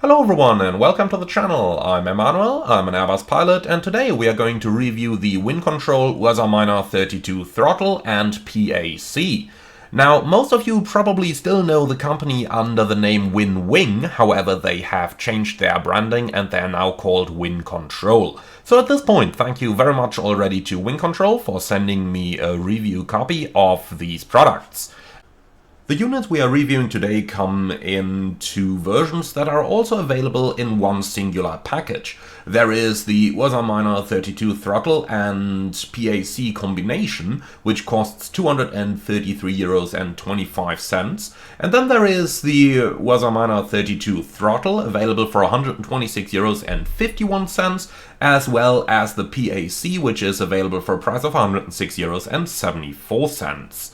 Hello everyone and welcome to the channel. I'm Emmanuel, I'm an Airbus pilot, and today we are going to review the Winctrl WASA-32 throttle and PAC. Now, most of you probably still know the company under the name WinWing, however they have changed their branding and they're now called Winctrl. So at this point, thank you very much already to Winctrl for sending me a review copy of these products. The units we are reviewing today come in two versions that are also available in one singular package. There is the WASA-32 throttle and PAC combination, which costs €233.25, and then there is the WASA-32 throttle, available for €126.51, as well as the PAC, which is available for a price of €106.74.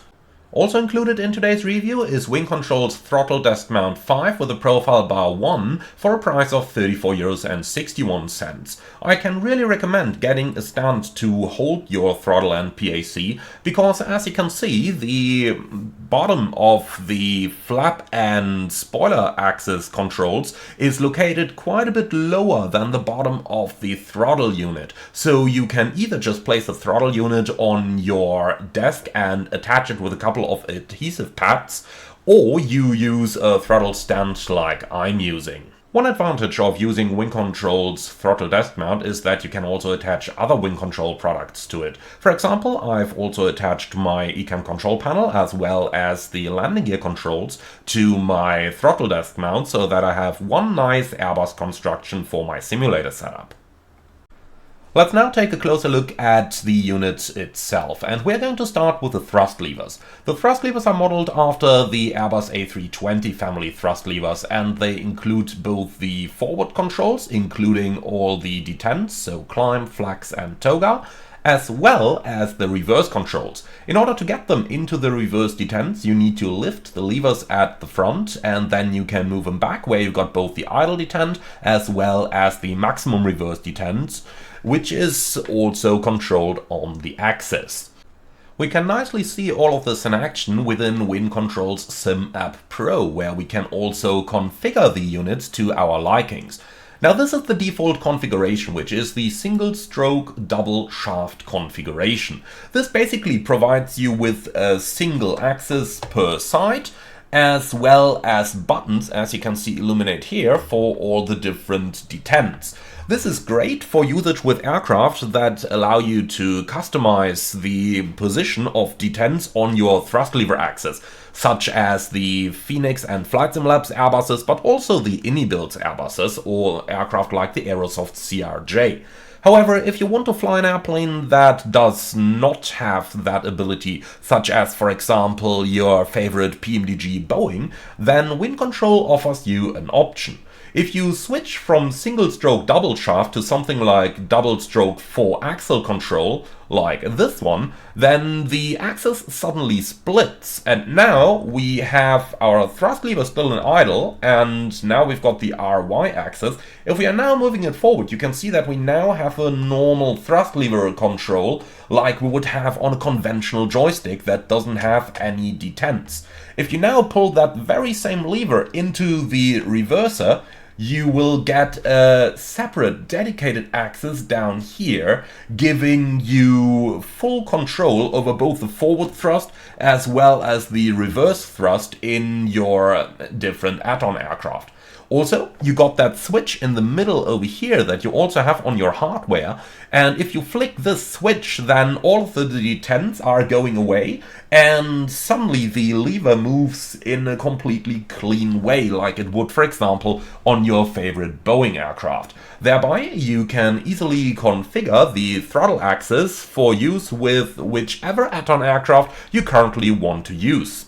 Also included in today's review is Winctrl's Throttle Desk Mount 5 with a profile bar 1 for a price of €34.61. I can really recommend getting a stand to hold your throttle and PAC because, as you can see, the bottom of the flap and spoiler axis controls is located quite a bit lower than the bottom of the throttle unit. So you can either just place the throttle unit on your desk and attach it with a couple of adhesive pads, or you use a throttle stand like I'm using. One advantage of using Winctrl's throttle desk mount is that you can also attach other Winctrl products to it. For example, I've also attached my ECAM control panel as well as the landing gear controls to my throttle desk mount so that I have one nice Airbus construction for my simulator setup. Let's now take a closer look at the unit itself, and we're going to start with the thrust levers. The thrust levers are modeled after the Airbus A320 family thrust levers, and they include both the forward controls, including all the detents, so climb, flex and toga, as well as the reverse controls. In order to get them into the reverse detents, you need to lift the levers at the front, and then you can move them back where you've got both the idle detent as well as the maximum reverse detents, which is also controlled on the axis. We can nicely see all of this in action within Winctrl's Sim App Pro, where we can also configure the units to our likings. Now, this is the default configuration, which is the single stroke double shaft configuration. This basically provides you with a single axis per side, as well as buttons, as you can see illuminate here, for all the different detents. This is great for usage with aircraft that allow you to customize the position of detents on your thrust lever axis, such as the Phoenix and Flight Simlabs Airbuses, but also the Inibuild Airbuses or aircraft like the Aerosoft CRJ. However, if you want to fly an airplane that does not have that ability, such as, for example, your favorite PMDG Boeing, then Winctrl offers you an option. If you switch from single-stroke double shaft to something like double-stroke 4-axle control, like this one, then the axis suddenly splits, and now we have our thrust lever still in idle, and now we've got the RY axis. If we are now moving it forward, you can see that we now have a normal thrust lever control like we would have on a conventional joystick that doesn't have any detents. If you now pull that very same lever into the reverser, you will get a separate dedicated axis down here, giving you full control over both the forward thrust as well as the reverse thrust in your different add-on aircraft. Also, you got that switch in the middle over here that you also have on your hardware, and if you flick this switch, then all of the detents are going away, and suddenly the lever moves in a completely clean way, like it would, for example, on your favorite Boeing aircraft. Thereby, you can easily configure the throttle axis for use with whichever add-on aircraft you currently want to use.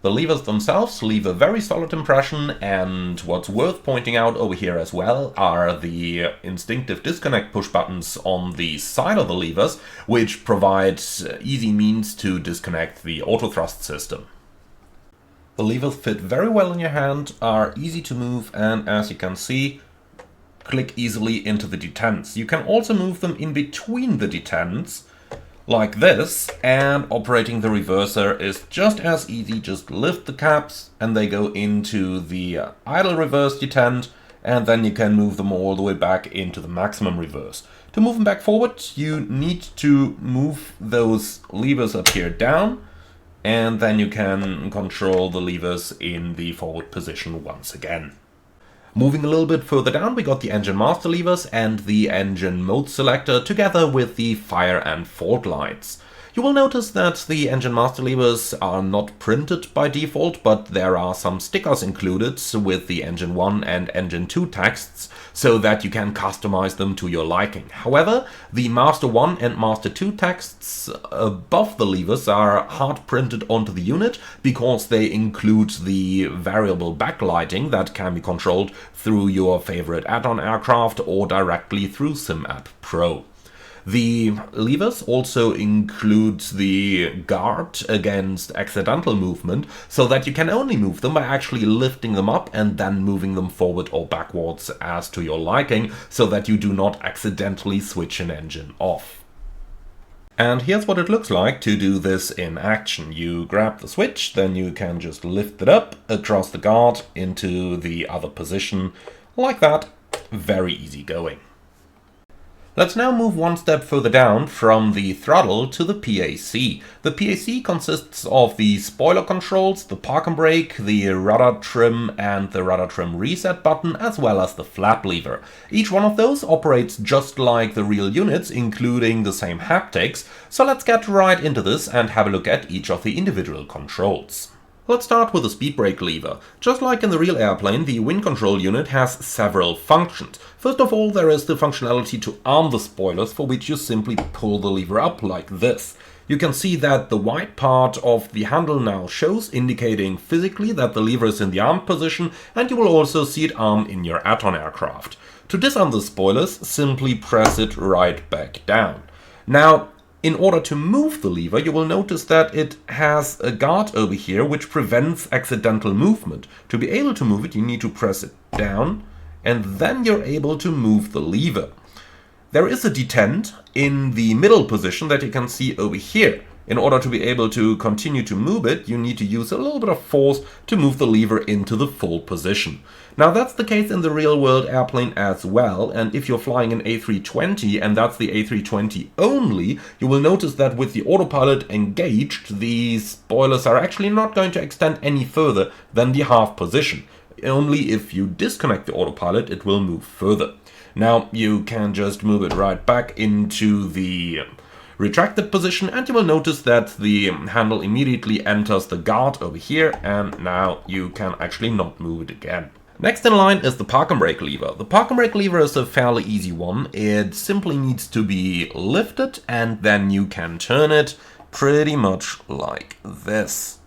The levers themselves leave a very solid impression, and what's worth pointing out over here as well are the instinctive disconnect push buttons on the side of the levers, which provide easy means to disconnect the auto thrust system. The levers fit very well in your hand, are easy to move, and as you can see, click easily into the detents. You can also move them in between the detents, like this, and operating the reverser is just as easy. Just lift the caps and they go into the idle reverse detent, and then you can move them all the way back into the maximum reverse. To move them back forward, you need to move those levers up here down, and then you can control the levers in the forward position once again. Moving a little bit further down, we got the engine master levers and the engine mode selector together with the fire and fault lights. You will notice that the engine master levers are not printed by default, but there are some stickers included with the engine 1 and engine 2 texts, so that you can customize them to your liking. However, the master 1 and master 2 texts above the levers are hard printed onto the unit because they include the variable backlighting that can be controlled through your favorite add-on aircraft or directly through SimApp Pro. The levers also include the guard against accidental movement, so that you can only move them by actually lifting them up and then moving them forward or backwards as to your liking, so that you do not accidentally switch an engine off. And here's what it looks like to do this in action. You grab the switch, then you can just lift it up across the guard into the other position, like that. Very easy going. Let's now move one step further down from the throttle to the PAC. The PAC consists of the spoiler controls, the park and brake, the rudder trim and the rudder trim reset button, as well as the flap lever. Each one of those operates just like the real units, including the same haptics. So let's get right into this and have a look at each of the individual controls. Let's start with the speed brake lever. Just like in the real airplane, the Winctrl unit has several functions. First of all, there is the functionality to arm the spoilers, for which you simply pull the lever up like this. You can see that the white part of the handle now shows, indicating physically that the lever is in the armed position, and you will also see it armed in your add-on aircraft. To disarm the spoilers, simply press it right back down. Now, in order to move the lever, you will notice that it has a guard over here which prevents accidental movement. To be able to move it, you need to press it down, and then you're able to move the lever. There is a detent in the middle position that you can see over here. In order to be able to continue to move it, you need to use a little bit of force to move the lever into the full position. Now that's the case in the real world airplane as well, and if you're flying an A320 and that's the A320 only, you will notice that with the autopilot engaged, the spoilers are actually not going to extend any further than the half position. Only if you disconnect the autopilot, it will move further. Now you can just move it right back into the retracted position, and you will notice that the handle immediately enters the guard over here, and now you can actually not move it again. Next in line is the park and brake lever. The park and brake lever is a fairly easy one. It simply needs to be lifted and then you can turn it pretty much like this.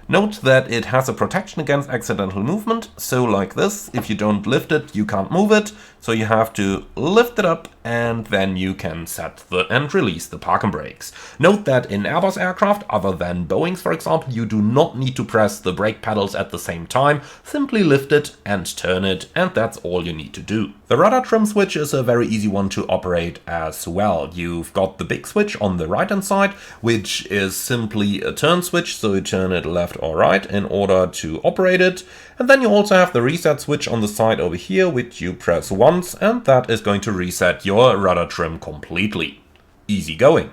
Note that it has a protection against accidental movement, so like this, if you don't lift it, you can't move it, so you have to lift it up and then you can set and release the park and brakes. Note that in Airbus aircraft, other than Boeing's for example, you do not need to press the brake pedals at the same time, simply lift it and turn it, and that's all you need to do. The rudder trim switch is a very easy one to operate as well. You've got the big switch on the right hand side, which is simply a turn switch, so you turn it left or right in order to operate it. And then you also have the reset switch on the side over here, which you press once, and that is going to reset your rudder trim completely. Easy going.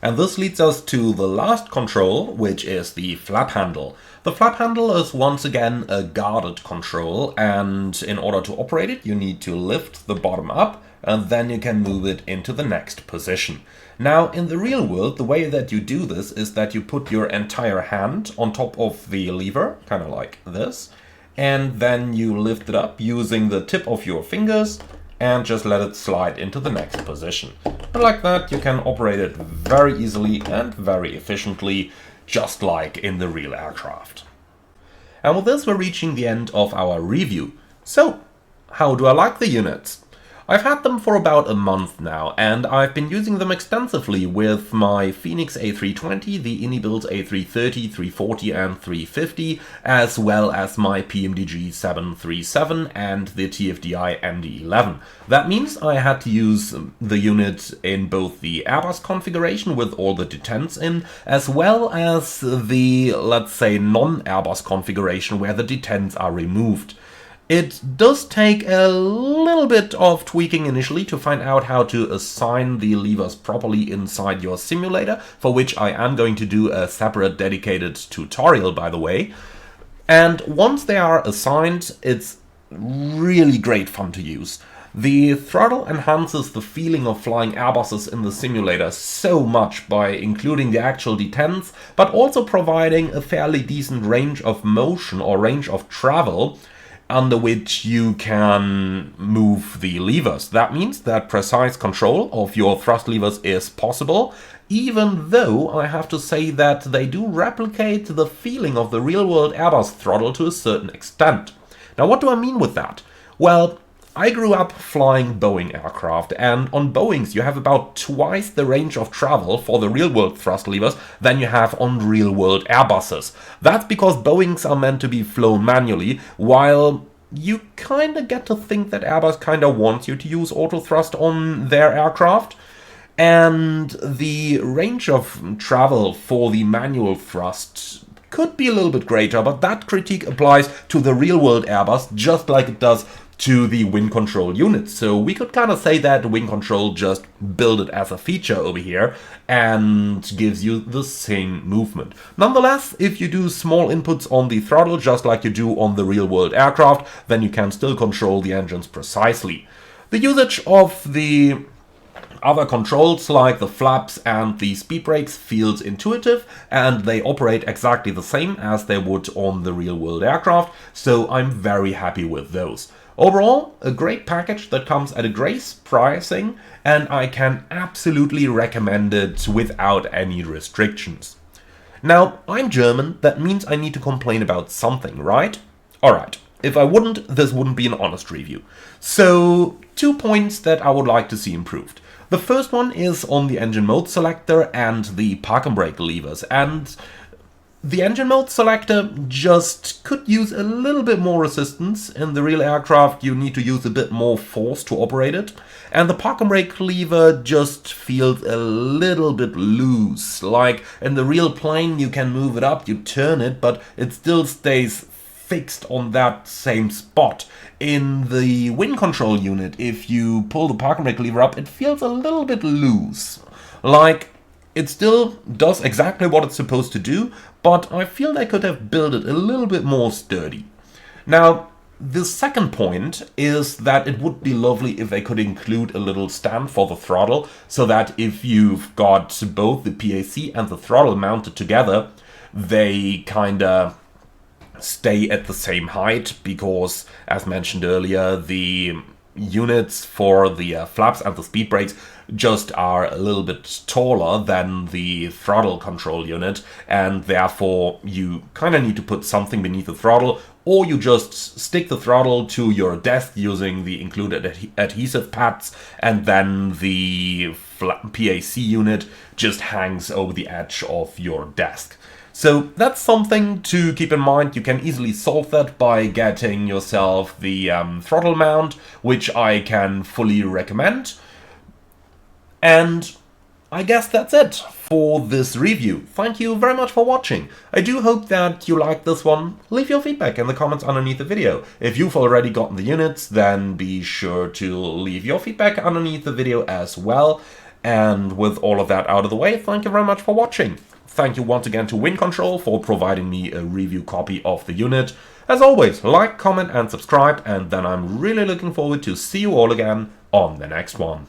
And this leads us to the last control, which is the flap handle. The flap handle is once again a guarded control, and in order to operate it, you need to lift the bottom up, and then you can move it into the next position. Now, in the real world, the way that you do this is that you put your entire hand on top of the lever, kind of like this, and then you lift it up using the tip of your fingers and just let it slide into the next position. And like that, you can operate it very easily and very efficiently, just like in the real aircraft. And with this, we're reaching the end of our review. So, how do I like the units? I've had them for about a month now, and I've been using them extensively with my Phoenix A320, the Inibuild A330, 340 and 350, as well as my PMDG 737 and the TFDI MD11. That means I had to use the unit in both the Airbus configuration with all the detents in, as well as the, let's say, non-Airbus configuration where the detents are removed. It does take a little bit of tweaking initially to find out how to assign the levers properly inside your simulator, for which I am going to do a separate dedicated tutorial, by the way. And once they are assigned, it's really great fun to use. The throttle enhances the feeling of flying Airbuses in the simulator so much by including the actual detents, but also providing a fairly decent range of motion or range of travel under which you can move the levers. That means that precise control of your thrust levers is possible, even though I have to say that they do replicate the feeling of the real-world Airbus throttle to a certain extent. Now, what do I mean with that? Well, I grew up flying Boeing aircraft, and on Boeings you have about twice the range of travel for the real-world thrust levers than you have on real-world Airbuses. That's because Boeings are meant to be flown manually, while you kinda get to think that Airbus kinda wants you to use auto thrust on their aircraft. And the range of travel for the manual thrust could be a little bit greater, but that critique applies to the real-world Airbus just like it does to the Winctrl units. So we could kind of say that Winctrl just built it as a feature over here and gives you the same movement. Nonetheless, if you do small inputs on the throttle just like you do on the real-world aircraft, then you can still control the engines precisely. The usage of the other controls like the flaps and the speed brakes feels intuitive, and they operate exactly the same as they would on the real-world aircraft, so I'm very happy with those. Overall, a great package that comes at a great pricing, and I can absolutely recommend it without any restrictions. Now, I'm German, that means I need to complain about something, right? Alright, if I wouldn't, this wouldn't be an honest review. So, 2 points that I would like to see improved. The first one is on the engine mode selector and the park and brake levers, and the engine mode selector just could use a little bit more resistance. In the real aircraft you need to use a bit more force to operate it, and the park and brake lever just feels a little bit loose. Like in the real plane you can move it up, you turn it, but it still stays fixed on that same spot. In the Winctrl unit, if you pull the park and brake lever up, it feels a little bit loose. Like, it still does exactly what it's supposed to do, but I feel they could have built it a little bit more sturdy. Now, the second point is that it would be lovely if they could include a little stand for the throttle, so that if you've got both the PAC and the throttle mounted together, they kinda stay at the same height, because, as mentioned earlier, the units for the flaps and the speed brakes just are a little bit taller than the throttle control unit, and therefore you kind of need to put something beneath the throttle, or you just stick the throttle to your desk using the included adhesive pads, and then the PAC unit just hangs over the edge of your desk. So that's something to keep in mind. You can easily solve that by getting yourself the throttle mount, which I can fully recommend. And I guess that's it for this review. Thank you very much for watching. I do hope that you liked this one. Leave your feedback in the comments underneath the video. If you've already gotten the units, then be sure to leave your feedback underneath the video as well. And with all of that out of the way, thank you very much for watching. Thank you once again to Winctrl for providing me a review copy of the unit. As always, like, comment and subscribe, and then I'm really looking forward to see you all again on the next one.